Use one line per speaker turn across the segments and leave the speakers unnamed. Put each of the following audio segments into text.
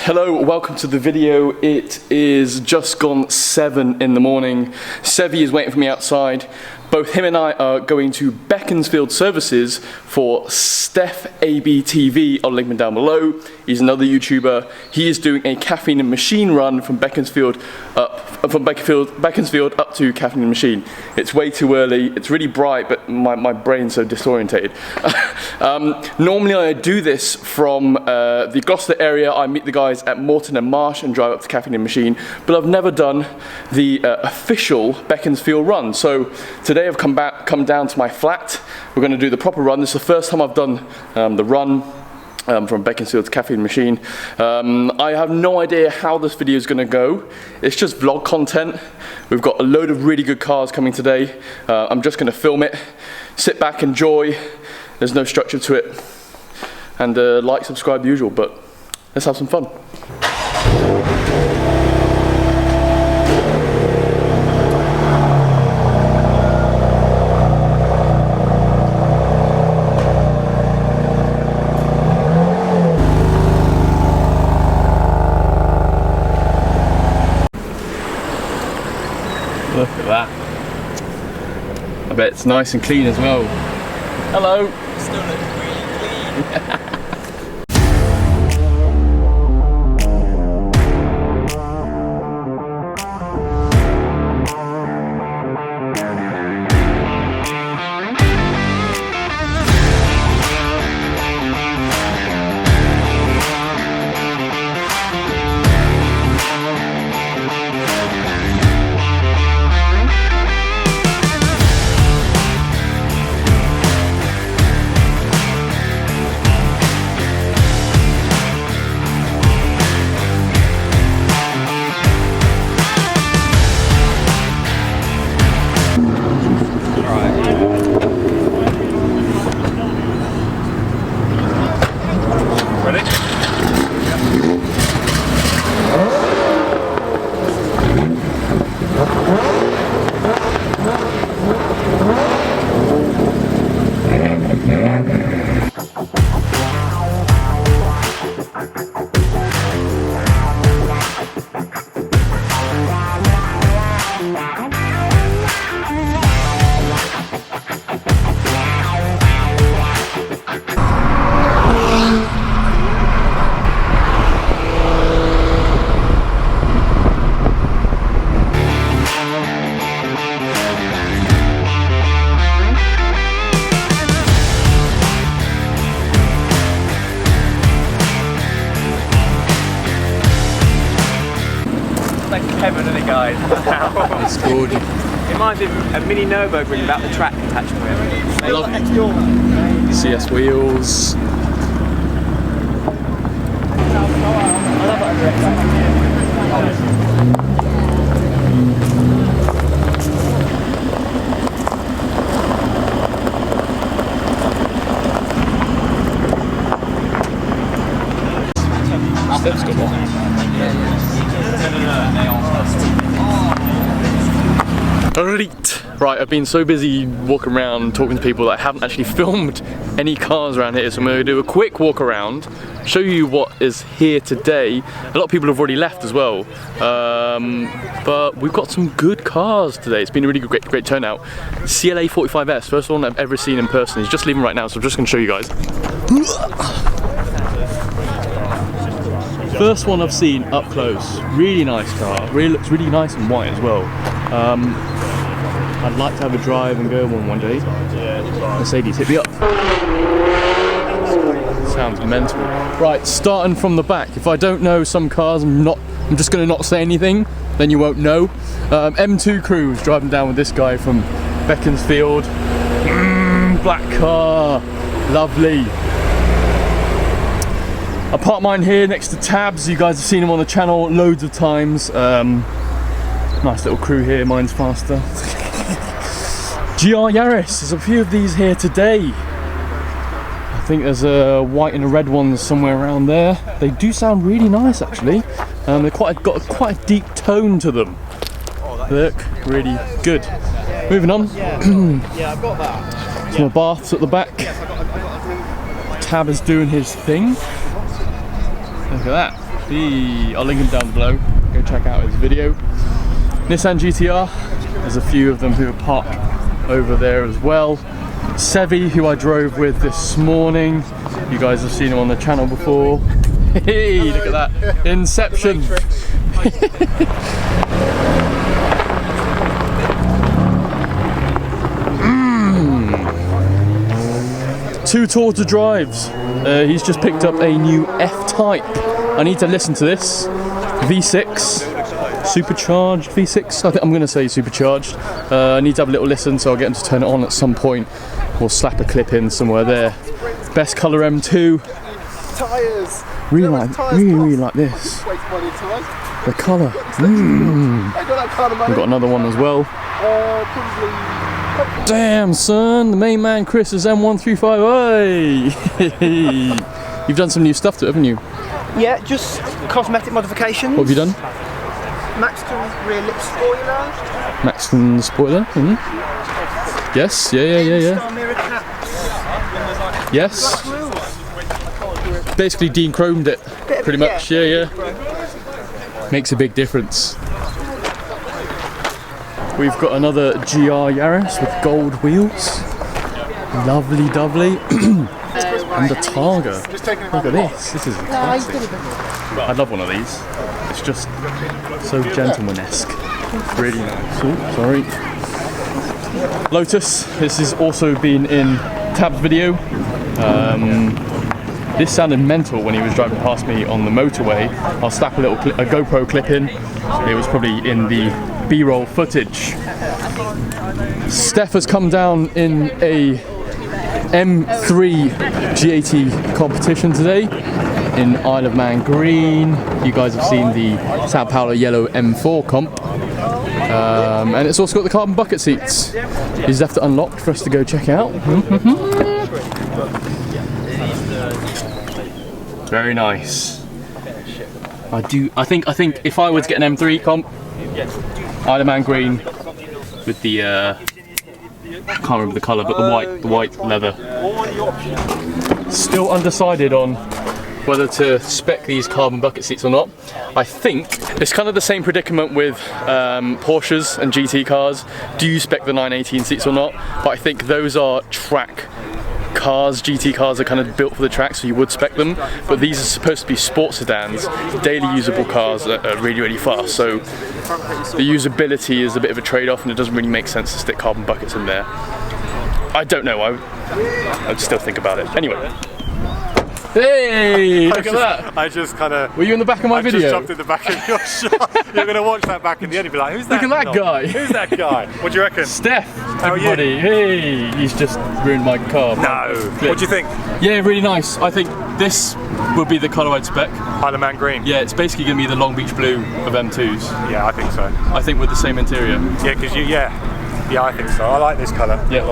Hello, welcome to the video. It is just gone 7 in the morning. Sevi is waiting for me outside. Both him and I are going to Beaconsfield Services for Steph ABTV. I'll link him down below. He's another YouTuber. He is doing a caffeine and machine run from Beaconsfield up to Caffeine and Machine. It's way too early. It's really bright, but my brain's so disorientated. Normally I do this from the Gloucester area. I meet the guys at Moreton and Marsh and drive up to Caffeine and Machine, but I've never done the official Beaconsfield run. So today I've come down to my flat. We're going to do the proper run. This is the first time I've done the run from Beaconsfield to Caffeine Machine. I have no idea how this video is going to go. It's just vlog content. We've got a load of really good cars coming today. I'm just going to film it, sit back, enjoy. There's no structure to it. And like, subscribe, the usual, but let's have some fun. Look at that. I bet it's nice and clean as well. Hello.
Still looks really clean. Heaven, isn't it, guys?
It's gorgeous.
It reminds me of a mini Nürburgring without the track attached to it.
I love it. CS wheels. Steps good one. Right, I've been so busy walking around talking to people that I haven't actually filmed any cars around here, so I'm going to do a quick walk around, show you what is here today. A lot of people have already left as well, but we've got some good cars today. It's been a really great turnout. CLA 45S, first one I've ever seen in person. He's just leaving right now, so I'm just going to show you guys. First one I've seen up close. Really nice car. Really looks really nice and white as well. I'd like to have a drive and go one day. Mercedes, hit me up. Sounds mental. Right, starting from the back. If I don't know some cars, I'm just gonna not say anything, then you won't know. M2 Cruise driving down with this guy from Beaconsfield. Black car, lovely. I parked mine here next to Tabs. You guys have seen him on the channel loads of times. Nice little crew here, mine's faster. GR Yaris, there's a few of these here today. I think there's a white and a red one somewhere around there. They do sound really nice actually. They've got quite a deep tone to them. Look, really good. Moving on.
Yeah, I've got that.
Some baths at the back. Tab is doing his thing. Look at that. I'll link him down below. Go check out his video. Nissan GTR. There's a few of them who are parked over there as well. Sevi, who I drove with this morning. You guys have seen him on the channel before. Hey, look at that. Inception. Two Tour drives. He's just picked up a new F-Type. I need to listen to this. V6, supercharged V6. I think I'm going to say supercharged. I need to have a little listen, so I'll get him to turn it on at some point. We'll slap a clip in somewhere there. Best colour M2.
Tyres.
Really like this. The colour. We've got another one as well. Damn, son, the main man Chris is M135. Hey! You've done some new stuff to it, haven't you?
Yeah, just cosmetic modifications.
What have you done?
Maxton rear lip spoiler.
Maxton spoiler? Yes, yeah.
Star mirror caps.
Yes. Basically de-chromed it, pretty much, yeah. Makes a big difference. We've got another GR Yaris with gold wheels. Lovely dovely. And the Targa. Look at this. This is classic. I love one of these. It's just so gentleman-esque. Really nice. Oh, sorry. Lotus. This has also been in Tab's video. This sounded mental when he was driving past me on the motorway. I'll slap a GoPro clip in. It was probably in the B-roll footage. Steph has come down in a M3 G80 competition today in Isle of Man green. You guys have seen the Sao Paulo yellow M4 comp. And it's also got the carbon bucket seats. He's left it unlocked for us to go check out. Very nice. I think if I were to get an M3 comp, Isle of Man green with the I can't remember the colour, but the white leather. Still undecided on whether to spec these carbon bucket seats or not. I think it's kind of the same predicament with Porsches and GT cars. Do you spec the 918 seats or not? But I think those are track cars. GT cars are kind of built for the track, so you would spec them, but these are supposed to be sports sedans, daily usable cars that are really fast, so the usability is a bit of a trade-off and it doesn't really make sense to stick carbon buckets in there. I don't know, I'd still think about it. Anyway. Hey, look at that.
I just kind of...
Were you in the back of my video?
I just jumped in the back of your shot. You're going to watch that back in the end and be like, who's that?
Look at that guy.
Who's that guy? What do you reckon?
Steph,
how
everybody.
Are you?
Hey, he's just ruined my car.
No. What do you think?
Yeah, really nice. I think this would be the colour I'd spec.
Isle of Man green?
Yeah, it's basically going to be the Long Beach blue of M2s.
Yeah, I think so.
I think with the same interior.
Yeah, because yeah, I think so. I like this colour.
Yeah.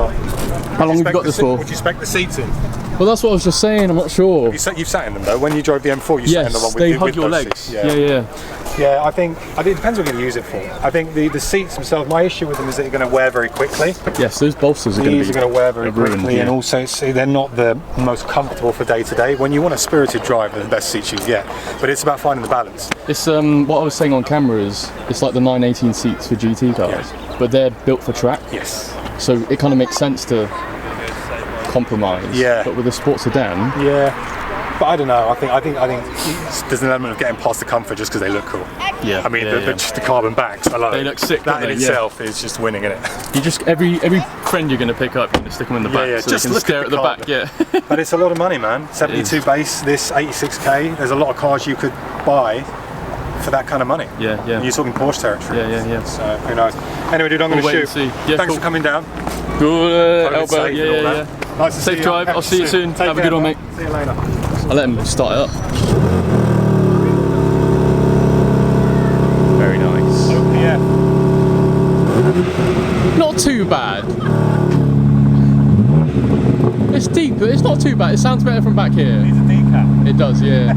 How long have you got this for?
Would you spec the seats in?
Well, that's what I was just saying. I'm not sure.
You've sat in them though. When you drove the M4, you sat in the one with
they hug your legs.
Seats. Yeah, I think it depends what you're going to use it for. I think the seats themselves, my issue with them is that you're going to wear very quickly.
Yes, those bolsters are going to
wear very quickly, and also they're not the most comfortable for day to day. When you want a spirited drive, they're the best seats you can get. But it's about finding the balance.
It's what I was saying on camera is it's like the 918 seats for GT cars, but they're built for track.
Yes.
So it kind of makes sense to compromise. Yeah. But with a sports sedan.
Yeah. But I don't know. I think there's an element of getting past the comfort just because they look cool.
Yeah.
I mean, just the carbon backs alone.
They look sick.
That in itself is just winning, isn't it?
You just every friend you're going to pick up, you're going to stick them in the back, so
just
they can stare at the back. Yeah.
But it's a lot of money, man. 72 base, this 86k. There's a lot of cars you could buy for that kind of money.
Yeah.
You're talking Porsche territory.
Yeah.
So who knows? Anyway, dude, I'm going to shoot.
Yeah,
Thanks for coming down.
Good elbow. Yeah.
Nice to
Safe drive. I'll see you soon. Have a good one, mate.
See you later.
I'll let him start it up. Very nice.
OPF.
Not too bad. It's deep, but it's not too bad. It sounds better from back here.
Needs a decap.
It does, yeah.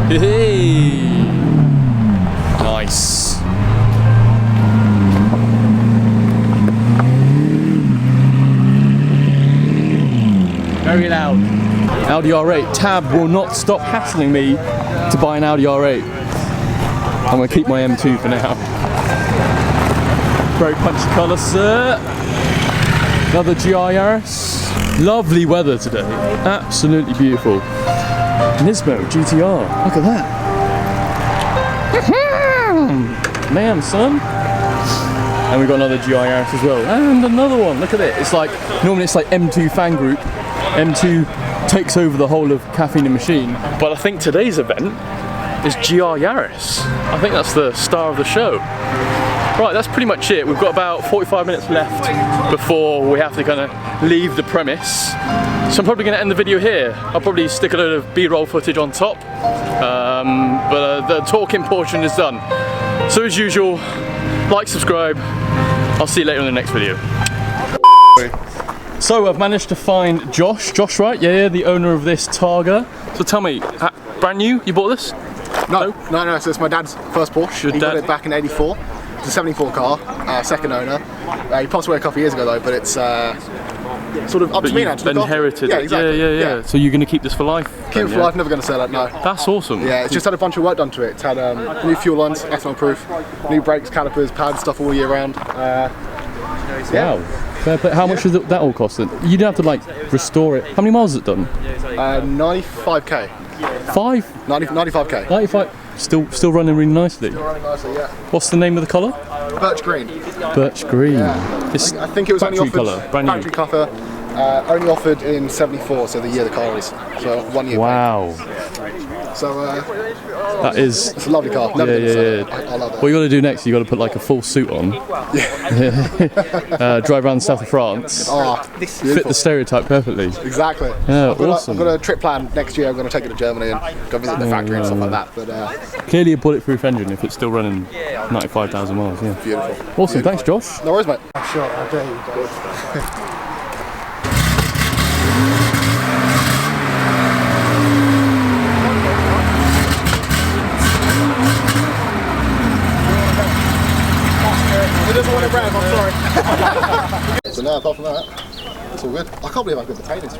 Hey. Nice. Very loud. Audi R8. Tab will not stop hassling me to buy an Audi R8. I'm going to keep my M2 for now. Very punchy colour, sir. Another GR Yaris. Lovely weather today. Absolutely beautiful. Nismo GTR. Look at that. Man, son. And we've got another GR Yaris as well. And another one. Look at it. It's like, normally it's like M2 fan group. M2 takes over the whole of Caffeine and Machine. But I think today's event is GR Yaris. I think that's the star of the show. Right, that's pretty much it. We've got about 45 minutes left before we have to kind of leave the premise. So I'm probably going to end the video here. I'll probably stick a load of B-roll footage on top. But the talking portion is done. So as usual, like, subscribe. I'll see you later in the next video. So I've managed to find Josh. Josh, right? Yeah, the owner of this Targa. So tell me, brand new? You bought this?
No. So it's my dad's first Porsche. He got it back in '84. It's a '74 car, second owner. He passed away a couple of years ago though, but it's sort of up to me now to look
inherited
after.
it.
Exactly.
Yeah. So you're going to keep this for life?
Keep it for life, never going to sell it, no.
That's awesome.
Yeah, it's just had a bunch of work done to it. It's had new fuel lines, ethanol proof, new brakes, calipers, pads, stuff all year round.
Wow. Fair play. How much does that all cost then? You don't have to like restore it. How many miles has it done?
95k. 95k.
95. Still running really nicely.
Still running nicely, yeah.
What's the name of the colour?
Birch green.
Birch green.
Yeah.
It's
I think it was only offered
colour, brand new.
factory colour. Only offered in '74, so the year the car is. So 1 year.
Wow.
So
that is.
it's a lovely car. Never gonna sell it. I love it.
What you got to do next? You got to put like a full suit on. Drive around the south of France. Fit the stereotype perfectly.
Exactly.
Yeah,
I've got a trip planned next year. I'm going to take it to Germany and go visit the factory and stuff like that. But
clearly a bulletproof engine if it's still running 95,000 miles. Yeah.
beautiful.
Awesome. Thanks, Josh.
No worries, mate.
Sure, I do.
It doesn't want to rev, I'm sorry. So now, apart from that, it's all good. I can't believe how good the tail is.